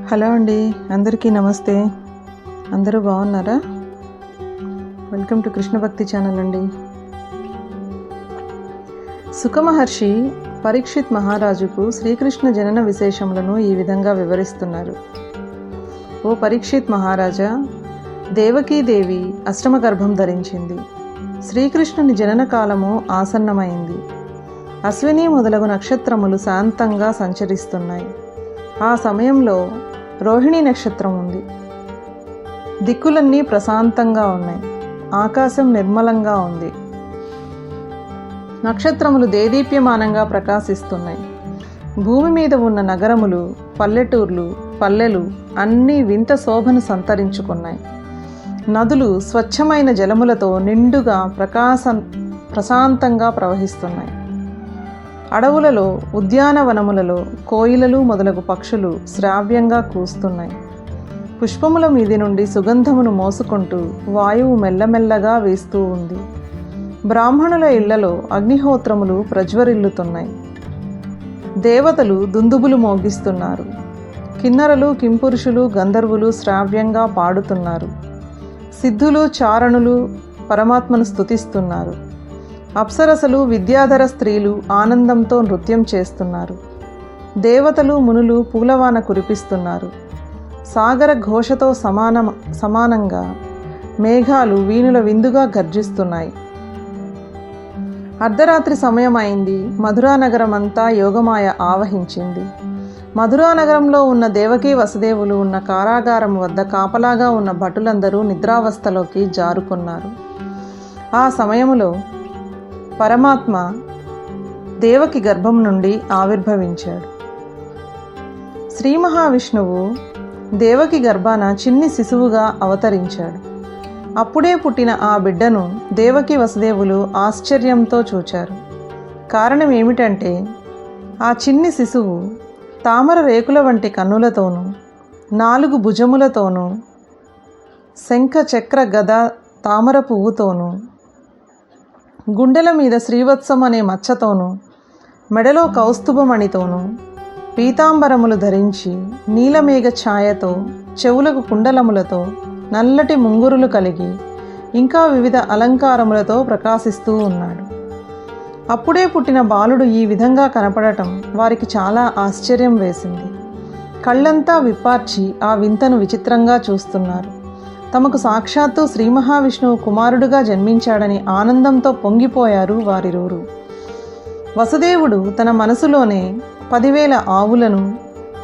Hello అండి, అందరికీ నమస్తే. అందరూ బాగున్నారా? వెల్కమ్ టు కృష్ణ భక్తి ఛానల్ అండి. సుఖమహర్షి పరీక్షిత్ మహారాజుకు శ్రీకృష్ణ జనన విశేషములను ఈ విధంగా వివరిస్తున్నారు. ఓ పరీక్షిత్ మహారాజా, దేవకీదేవి అష్టమ గర్భం ధరించింది. శ్రీకృష్ణుని జనన కాలము ఆసన్నమైంది. అశ్విని మొదలగు నక్షత్రములు శాంతంగా సంచరిస్తున్నాయి. ఆ సమయంలో రోహిణి నక్షత్రం ఉంది. దిక్కులన్నీ ప్రశాంతంగా ఉన్నాయి. ఆకాశం నిర్మలంగా ఉంది. నక్షత్రములు దేదీప్యమానంగా ప్రకాశిస్తున్నాయి. భూమి మీద ఉన్న నగరములు, పల్లెటూర్లు, పల్లెలు అన్నీ వింత శోభను సంతరించుకున్నాయి. నదులు స్వచ్ఛమైన జలములతో నిండుగా ప్రశాంతంగా ప్రవహిస్తున్నాయి. అడవులలో, ఉద్యానవనములలో కోయిలలు మొదలగు పక్షులు శ్రావ్యంగా కూస్తున్నాయి. పుష్పముల మీది నుండి సుగంధమును మోసుకుంటూ వాయువు మెల్లమెల్లగా వీస్తూ ఉంది. బ్రాహ్మణుల ఇళ్లలో అగ్నిహోత్రములు ప్రజ్వరిల్లుతున్నాయి. దేవతలు దుందుబులు మోగిస్తున్నారు. కిన్నరలు, కింపురుషులు, గంధర్వులు శ్రావ్యంగా పాడుతున్నారు. సిద్ధులు, చారణులు పరమాత్మను స్తుతిస్తున్నారు. అప్సరసలు, విద్యాధర స్త్రీలు ఆనందంతో నృత్యం చేస్తున్నారు. దేవతలు, మునులు పూలవాన కురిపిస్తున్నారు. సాగర ఘోషతో సమానంగా మేఘాలు వీణుల విందుగా గర్జిస్తున్నాయి. అర్ధరాత్రి సమయం అయింది. మధురానగరం అంతా యోగమాయ ఆవహించింది. మధురానగరంలో ఉన్న దేవకీ వసుదేవులు ఉన్న కారాగారం వద్ద కాపలాగా ఉన్న భటులందరూ నిద్రావస్థలోకి జారుకున్నారు. ఆ సమయంలో పరమాత్మ దేవకి గర్భం నుండి ఆవిర్భవించాడు. శ్రీ మహావిష్ణువు దేవకి గర్భాన చిన్ని శిశువుగా అవతరించాడు. అప్పుడే పుట్టిన ఆ బిడ్డను దేవకి వసుదేవులు ఆశ్చర్యంతో చూచారు. కారణం ఏమిటంటే, ఆ చిన్ని శిశువు తామర రేకుల వంటి కన్నులతోనూ, 4 భుజములతోనూ, శంఖ చక్ర గద తామర పువ్వుతోనూ, గుండెల మీద శ్రీవత్సం అనే మచ్చతోనూ, మెడలో కౌస్తుభమణితోనూ, పీతాంబరములు ధరించి నీలమేఘ ఛాయతో, చెవులకు కుండలములతో, నల్లటి ముంగురులు కలిగి ఇంకా వివిధ అలంకారములతో ప్రకాశిస్తూ ఉన్నాడు. అప్పుడే పుట్టిన బాలుడు ఈ విధంగా కనపడటం వారికి చాలా ఆశ్చర్యం వేసింది. కళ్ళంతా విప్పార్చి ఆ వింతను విచిత్రంగా చూస్తున్నారు. తమకు సాక్షాత్తు శ్రీ మహావిష్ణువు కుమారుడుగా జన్మించాడని ఆనందంతో పొంగిపోయారు వారిరువురు. వసుదేవుడు తన మనసులోనే 10,000 ఆవులను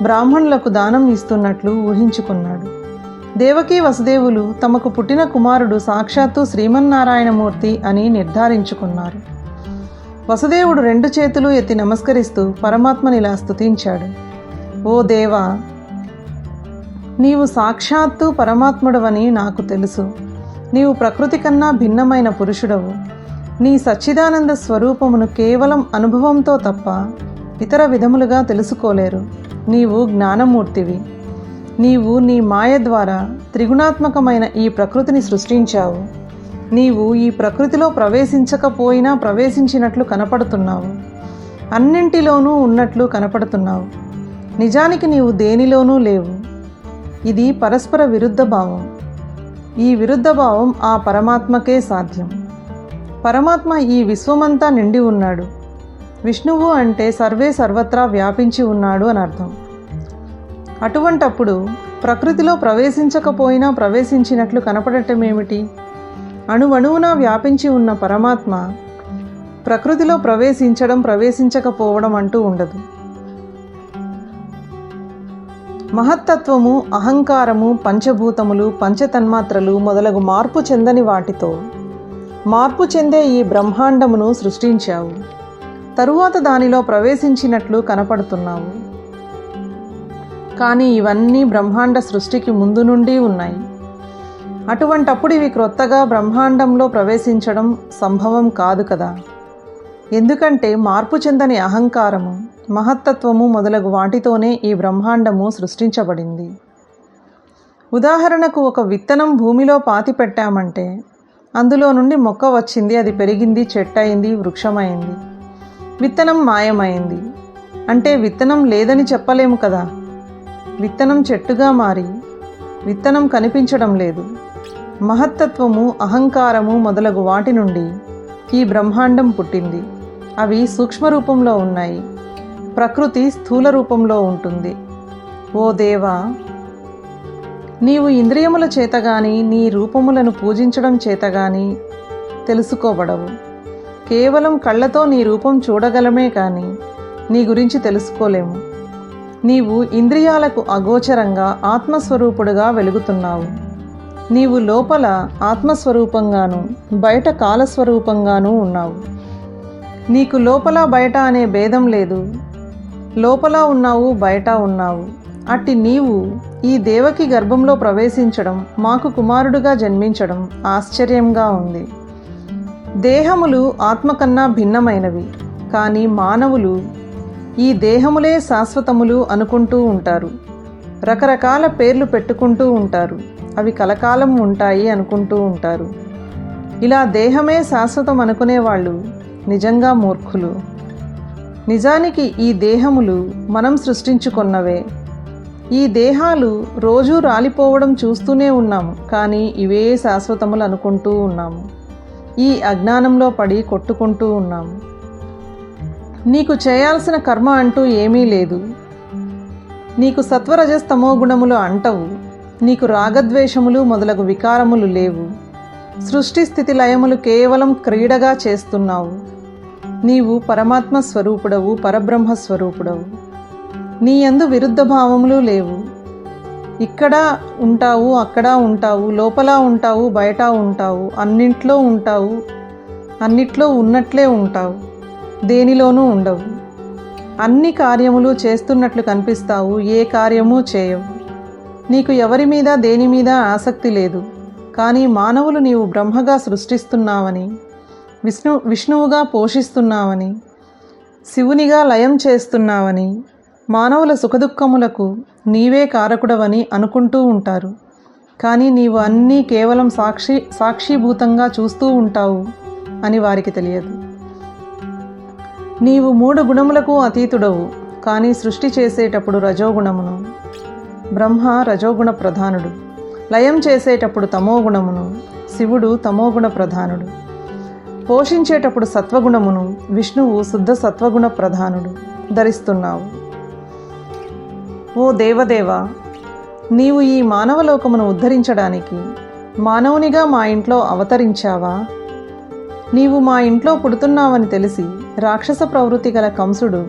బ్రాహ్మణులకు దానం ఇస్తున్నట్లు ఊహించుకున్నాడు. దేవకీ వసుదేవులు తమకు పుట్టిన కుమారుడు సాక్షాత్తు శ్రీమన్నారాయణమూర్తి అని నిర్ధారించుకున్నారు. వసుదేవుడు 2 చేతులు ఎత్తి నమస్కరిస్తూ పరమాత్మనిలా స్తుతించాడు. ఓ దేవా, నీవు సాక్షాత్తు పరమాత్ముడవని నాకు తెలుసు. నీవు ప్రకృతి కన్నా భిన్నమైన పురుషుడవు. నీ సచ్చిదానంద స్వరూపమును కేవలం అనుభవంతో తప్ప ఇతర విధములుగా తెలుసుకోలేరు. నీవు జ్ఞానమూర్తివి. నీవు నీ మాయ ద్వారా త్రిగుణాత్మకమైన ఈ ప్రకృతిని సృష్టించావు. నీవు ఈ ప్రకృతిలో ప్రవేశించకపోయినా ప్రవేశించినట్లు కనపడుతున్నావు. అన్నింటిలోనూ ఉన్నట్లు కనపడుతున్నావు. నిజానికి నీవు దేనిలోనూ లేవు. ఇది పరస్పర విరుద్ధ భావం. ఈ విరుద్ధ భావం ఆ పరమాత్మకే సాధ్యం. పరమాత్మ ఈ విశ్వమంతా నిండి ఉన్నాడు. విష్ణువు అంటే సర్వే సర్వత్రా వ్యాపించి ఉన్నాడు అని అర్థం. అటువంటప్పుడు ప్రకృతిలో ప్రవేశించకపోయినా ప్రవేశించినట్లు కనపడటం ఏమిటి? అణువణువునా వ్యాపించి ఉన్న పరమాత్మ ప్రకృతిలో ప్రవేశించడం, ప్రవేశించకపోవడం అంటూ ఉండదు. మహత్తత్వము, అహంకారము, పంచభూతములు, పంచతన్మాత్రలు మొదలగు మార్పు చెందని వాటితో మార్పు చెందే ఈ బ్రహ్మాండమును సృష్టించావు. తరువాత దానిలో ప్రవేశించినట్లు కనపడుతున్నావు. కానీ ఇవన్నీ బ్రహ్మాండ సృష్టికి ముందు నుండి ఉన్నాయి. అటువంటప్పుడు ఇవి క్రొత్తగా బ్రహ్మాండంలో ప్రవేశించడం సంభవం కాదు కదా. ఎందుకంటే మార్పు చెందని అహంకారము, మహత్తత్వము మొదలగు వాటితోనే ఈ బ్రహ్మాండము సృష్టించబడింది. ఉదాహరణకు, ఒక విత్తనం భూమిలో పాతి పెట్టామంటే అందులో నుండి మొక్క వచ్చింది, అది పెరిగింది, చెట్టయింది, వృక్షమైంది. విత్తనం మాయమైంది అంటే విత్తనం లేదని చెప్పలేము కదా. విత్తనం చెట్టుగా మారి విత్తనం కనిపించడం లేదు. మహత్తత్వము, అహంకారము మొదలగు వాటి నుండి ఈ బ్రహ్మాండం పుట్టింది. అవి సూక్ష్మ రూపంలో ఉన్నాయి. ప్రకృతి స్థూల రూపంలో ఉంటుంది. ఓ దేవా, నీవు ఇంద్రియముల చేతగాని నీ రూపములను పూజించడం చేతగాని తెలుసుకోబడవు. కేవలం కళ్ళతో నీ రూపం చూడగలమే కానీ నీ గురించి తెలుసుకోలేము. నీవు ఇంద్రియాలకు అగోచరంగా ఆత్మస్వరూపుడుగా వెలుగుతున్నావు. నీవు లోపల ఆత్మస్వరూపంగాను బయట కాలస్వరూపంగానూ ఉన్నావు. నీకు లోపల బయట అనే భేదం లేదు. లోపల ఉన్నావు, బయట ఉన్నావు. అట్టి నీవు ఈ దేవకి గర్భంలో ప్రవేశించడం, మాకు కుమారుడుగా జన్మించడం ఆశ్చర్యంగా ఉంది. దేహములు ఆత్మ కన్నా భిన్నమైనవి. కానీ మానవులు ఈ దేహములే శాశ్వతములు అనుకుంటూ ఉంటారు. రకరకాల పేర్లు పెట్టుకుంటూ ఉంటారు. అవి కలకాలం ఉంటాయి అనుకుంటూ ఉంటారు. ఇలా దేహమే శాశ్వతం అనుకునేవాళ్ళు నిజంగా మూర్ఖులు. నిజానికి ఈ దేహములు మనం సృష్టించుకున్నవే. ఈ దేహాలు రోజూ రాలిపోవడం చూస్తూనే ఉన్నాము. కానీ ఇవే శాశ్వతములు అనుకుంటూ ఉన్నాము. ఈ అజ్ఞానంలో పడి కొట్టుకుంటూ ఉన్నాము. నీకు చేయాల్సిన కర్మ అంటూ ఏమీ లేదు. నీకు సత్వరజస్తమో గుణములు అంటవు. నీకు రాగద్వేషములు మొదలగు వికారములు లేవు. సృష్టి స్థితి లయములు కేవలం క్రీడగా చేస్తున్నావు. నీవు పరమాత్మ స్వరూపుడవు, పరబ్రహ్మ స్వరూపుడవు. నీ యందు విరుద్ధ భావములు లేవు. ఇక్కడ ఉంటావు, అక్కడ ఉంటావు, లోపల ఉంటావు, బయట ఉంటావు, అన్నింట్లో ఉంటావు, అన్నిట్లో ఉన్నట్లే ఉంటావు, దేనిలోనూ ఉండవు. అన్ని కార్యములు చేస్తున్నట్లు కనిపిస్తావు, ఏ కార్యమూ చేయవు. నీకు ఎవరి మీద దేని మీద ఆసక్తి లేదు. కానీ మానవులు నీవు బ్రహ్మగా సృష్టిస్తున్నావని, విష్ణువుగా పోషిస్తున్నావని, శివునిగా లయం చేస్తున్నావని, మానవుల సుఖదుఖములకు నీవే కారకుడవని అనుకుంటూ ఉంటారు. కానీ నీవు అన్నీ కేవలం సాక్షిభూతంగా చూస్తూ ఉంటావు అని వారికి తెలియదు. నీవు 3 గుణములకు అతీతుడవు. కానీ సృష్టి చేసేటప్పుడు రజోగుణమును, బ్రహ్మ రజోగుణ ప్రధానుడు. లయం చేసేటప్పుడు తమోగుణమును, శివుడు తమోగుణ ప్రధానుడు. పోషించేటప్పుడు సత్వగుణమును, విష్ణువు శుద్ధ సత్వగుణ ప్రధానుడు ధరిస్తున్నావు. ఓ దేవదేవ, నీవు ఈ మానవలోకమును ఉద్ధరించడానికి మానవునిగా మా ఇంట్లో అవతరించావా? నీవు మా ఇంట్లో పుడుతున్నావని తెలిసి రాక్షస ప్రవృత్తి గల కంసుడు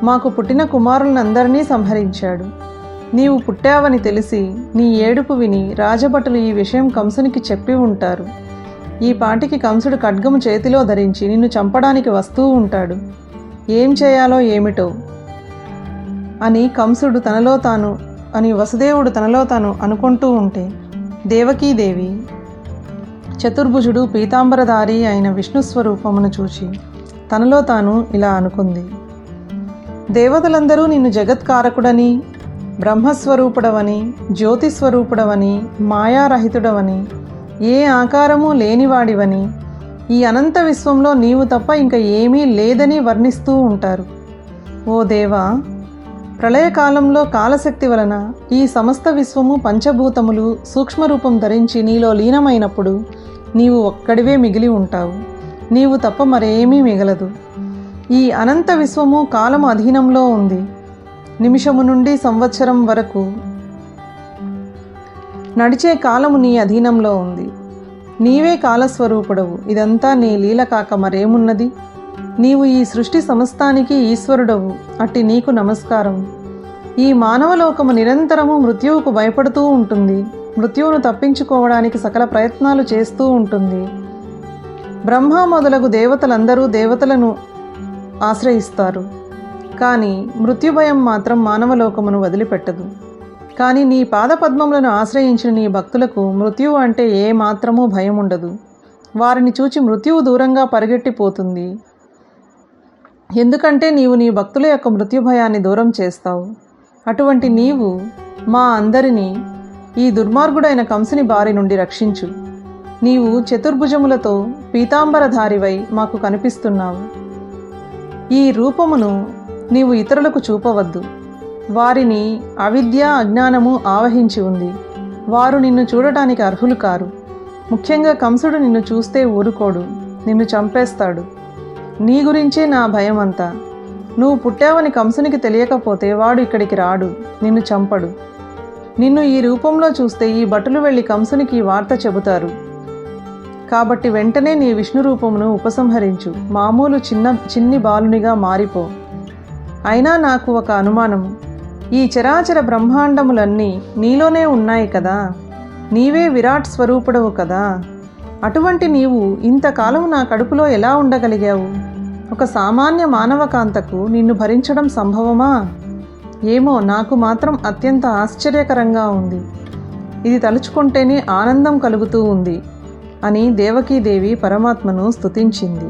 మాకు పుట్టిన కుమారులందరినీ సంహరించాడు. నీవు పుట్టావని తెలిసి నీ ఏడుపు విని రాజభటులు ఈ విషయం కంసునికి చెప్పి ఉంటారు. ఈ పాటికి కంసుడు ఖడ్గము చేతిలో ధరించి నిన్ను చంపడానికి వస్తూ ఉంటాడు. ఏం చేయాలో ఏమిటో అని కంసుడు తనలో తాను అని వసుదేవుడు తనలో తాను అనుకుంటూ ఉంటే, దేవకీదేవి చతుర్భుజుడు పీతాంబరధారి అయిన విష్ణు స్వరూపమును చూచి తనలో తాను ఇలా అనుకుంది. దేవతలందరూ నిన్ను జగత్కారకుడని, బ్రహ్మస్వరూపుడవని, జ్యోతిస్వరూపుడవని, మాయారహితుడవని, ఏ ఆకారము లేనివాడివని, ఈ అనంత విశ్వంలో నీవు తప్ప ఇంకా ఏమీ లేదని వర్ణిస్తూ ఉంటారు. ఓ దేవా, ప్రళయకాలంలో కాలశక్తి వలన ఈ సమస్త విశ్వము పంచభూతములు సూక్ష్మరూపం ధరించి నీలో లీనమైనప్పుడు నీవు ఒక్కడివే మిగిలి ఉంటావు. నీవు తప్ప మరేమీ మిగలదు. ఈ అనంత విశ్వము కాలము అధీనంలో ఉంది. నిమిషము నుండి సంవత్సరం వరకు నడిచే కాలము నీ అధీనంలో ఉంది. నీవే కాలస్వరూపుడవు. ఇదంతా నీ లీల కాక మరేమున్నది? నీవు ఈ సృష్టి సమస్తానికి ఈశ్వరుడవు. అట్టి నీకు నమస్కారం. ఈ మానవలోకము నిరంతరము మృత్యువుకు భయపడుతూ ఉంటుంది. మృత్యువును తప్పించుకోవడానికి సకల ప్రయత్నాలు చేస్తూ ఉంటుంది. బ్రహ్మ మొదలగు దేవతలందరూ దేవతలను ఆశ్రయిస్తారు. కానీ మృత్యుభయం మాత్రం మానవలోకమును వదిలిపెట్టదు. కానీ నీ పాదపద్మములను ఆశ్రయించిన నీ భక్తులకు మృత్యువు అంటే ఏ మాత్రమూ భయం ఉండదు. వారిని చూచి మృత్యువు దూరంగా పరిగెట్టిపోతుంది. ఎందుకంటే నీవు నీ భక్తుల యొక్క మృత్యుభయాన్ని దూరం చేస్తావు. అటువంటి నీవు మా అందరినీ ఈ దుర్మార్గుడైన కంసుని బారి నుండి రక్షించు. నీవు చతుర్భుజములతో పీతాంబరధారివై మాకు కనిపిస్తున్నావు. ఈ రూపమును నీవు ఇతరులకు చూపవద్దు. వారిని అవిద్య అజ్ఞానము ఆవహించి ఉంది. వారు నిన్ను చూడటానికి అర్హులు కారు. ముఖ్యంగా కంసుడు నిన్ను చూస్తే ఊరుకోడు, నిన్ను చంపేస్తాడు. నీ గురించే నా భయం అంతా. నువ్వు పుట్టావని కంసునికి తెలియకపోతే వాడు ఇక్కడికి రాడు, నిన్ను చంపడు. నిన్ను ఈ రూపంలో చూస్తే ఈ భటులు వెళ్ళి కంసునికి ఈ వార్త చెబుతారు. కాబట్టి వెంటనే నీ విష్ణు రూపమును ఉపసంహరించు, మామూలు చిన్ని బాలునిగా మారిపో. అయినా నాకు ఒక అనుమానము. ఈ చరాచర బ్రహ్మాండములన్నీ నీలోనే ఉన్నాయి కదా, నీవే విరాట్ స్వరూపుడవు కదా. అటువంటి నీవు ఇంతకాలం నా కడుపులో ఎలా ఉండగలిగావు? ఒక సామాన్య మానవకాంతకు నిన్ను భరించడం సంభవమా? ఏమో, నాకు మాత్రం అత్యంత ఆశ్చర్యకరంగా ఉంది. ఇది తలుచుకుంటేనే ఆనందం కలుగుతూ ఉంది అని దేవకీదేవి పరమాత్మను స్తుతించింది.